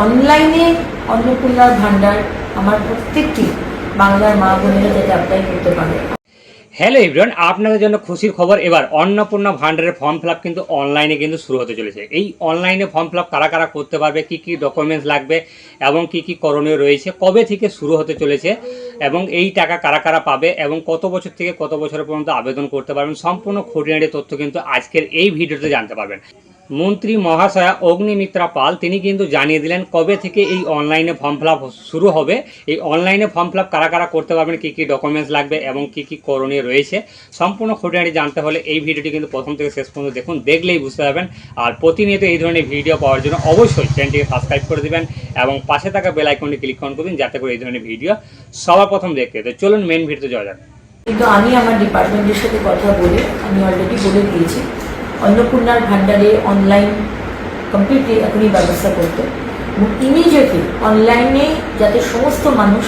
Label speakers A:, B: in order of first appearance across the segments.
A: অনলাইনে অন্নপূর্ণার ভান্ডার আমার প্রত্যেকটি বাংলার মা বোনেরা যাতে অ্যাপ্লাই করতে পারে।
B: হ্যালো এভরিওয়ান, আপনাদের জন্য খুশির খবর। এবার অন্নপূর্ণা ভান্ডারের ফর্ম ফিল আপ কিন্তু অনলাইনে কিন্তু শুরু হতে চলেছে। এই অনলাইনে ফর্ম ফিল আপ কারা কারা করতে পারবে, কি কি ডকুমেন্টস লাগবে এবং কি কি করণীয় রয়েছে, কবে থেকে শুরু হতে চলেছে এবং এই টাকা কারা কারা পাবে এবং কত বছর থেকে কত বছর পর্যন্ত আবেদন করতে পারবেন, সম্পূর্ণ খুঁটিনাটি তথ্য কিন্তু আজকের এই ভিডিওতে জানতে পারবেন। মন্ত্রী মহাশয়া অগ্নিমিত্রা পাল তিনি কিন্তু জানিয়ে দিলেন কবে থেকে এই অনলাইনে ফর্ম ফিল আপ শুরু হবে। এই অনলাইনে ফর্ম ফিল আপ কারা কারা করতে পারবেন, কী কী ডকুমেন্টস লাগবে এবং কী কী করণীয় রয়েছে, সম্পূর্ণ খুঁটিনাটি জানতে হলে এই ভিডিওটি কিন্তু প্রথম থেকে শেষ পর্যন্ত দেখুন, দেখলেই বুঝতে পারবেন। আর প্রতিনিয়ত এই ধরনের ভিডিও পাওয়ার জন্য অবশ্যই চ্যানেলটিকে সাবস্ক্রাইব করে দেবেন এবং পাশে থাকা বেল আইকনটি ক্লিক অন করে দিন, যাতে করে এই ধরনের ভিডিও সবার প্রথম দেখতে। তো চলুন মেন ভিডিওতে যাওয়া যাক।
A: কিন্তু আমি আমার ডিপার্টমেন্টের সাথে কথা বলে আমি অলরেডি বলে দিয়েছি অন্নপূর্ণার ভান্ডারে অনলাইন কমপ্লিটলি এখনই ব্যবস্থা করতে এবং ইমিডিয়েটলি অনলাইনে যাতে সমস্ত মানুষ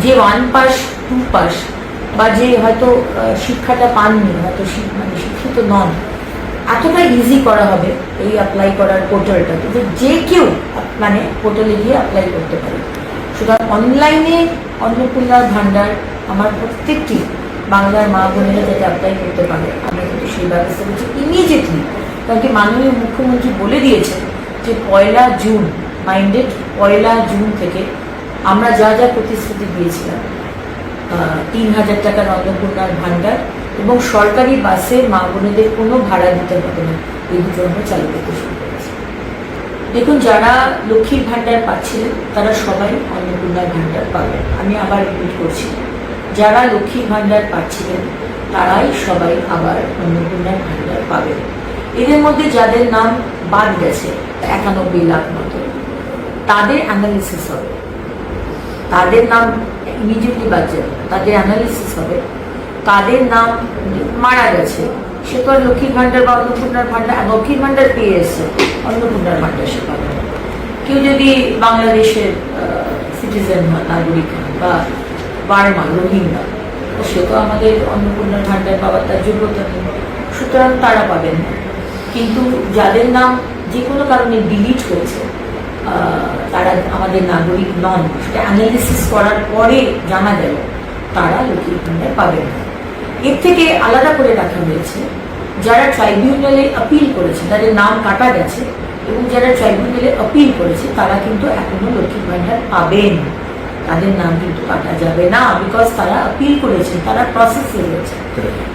A: যে 1 পাস 2 পাস বা যে হয়তো শিক্ষাটা পাননি, হয়তো শিক্ষিত নন, এতটা ইজি করা হবে এই অ্যাপ্লাই করার পোর্টালটাতে যে কেউ মানে পোর্টালে গিয়ে অ্যাপ্লাই করতে পারে। সুতরাং অনলাইনে অন্নপূর্ণার ভান্ডার আমার প্রত্যেকটি বাংলার মা বোনেরা যাতে অ্যাপ্লাই করতে পারে আমরা কিন্তু সেই ব্যবস্থা করছি ইমিডিয়েটলি। কারণ কি মাননীয় মুখ্যমন্ত্রী বলে দিয়েছেন যে 1 জুন মাইন্ডেড 1 জুন থেকে আমরা যা যা প্রতিশ্রুতি দিয়েছিলাম 3000 টাকার অন্নপূর্ণার ভান্ডার এবং সরকারি বাসে মা বোনেদের কোনো ভাড়া দিতে হবে না, এই দুটো আমরা চালু করতে শুরু করেছি। দেখুন, যারা লক্ষ্মীর ভান্ডার পাচ্ছিলেন তারা সবাই অন্নপূর্ণার ভান্ডার পাবেন। আমি আবার রিপিট করছি, যারা লক্ষ্মীর ভান্ডার পাচ্ছিলেন তারাই সবাই আবার অন্নপূর্ণার ভান্ডার পাবেন। এদের মধ্যে যাদের নাম বাদ গেছে 91 লাখ মতো, তাদের অ্যানালিসিস হবে, তাদের নাম ইমিডিয়েটলি বাদ যাবে, তাদের অ্যানালিসিস হবে। তাদের নাম মারা গেছে, সে তো আর লক্ষ্মীর ভান্ডার বা অন্নপূর্ণার ভান্ডার, লক্ষ্মীর ভান্ডার পেয়ে এসছে, অন্নপূর্ণার ভান্ডার সে পাবে না। কেউ যদি বাংলাদেশের সিটিজেন হয়, নাগরিক হয়, বা বার্মা রোহিঙ্গা, সে তো আমাদের অন্নপূর্ণার ভান্ডার পাওয়ার তার যোগ্যতা নেই, সুতরাং তারা পাবেন না। কিন্তু যাদের নাম যে কোনো কারণে ডিলিট হয়েছে, তারা আমাদের নাগরিক নন, সেটা অ্যানালিসিস করার পরে জানা গেল তারা লক্ষ্মীর ভান্ডার পাবেন না। এর থেকে আলাদা করে রাখা হয়েছে যারা ট্রাইব্যুনালে আপিল করেছে, তাদের নাম কাটা গেছে এবং যারা ট্রাইব্যুনালে আপিল করেছে তারা কিন্তু এখনো লক্ষ্মীর ভান্ডার পাবেন, তাদের নাম কিন্তু কাটা যাবে না, বিকজ তারা আপিল করেছে, তারা প্রসেসে রয়েছে।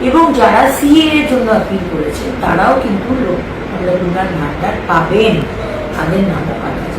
A: এবং যারা সিএ এর জন্য আপিল করেছে তারাও কিন্তু অন্নপূর্ণার ভান্ডার পাবেন, তাদের নামও কাটা যাবে।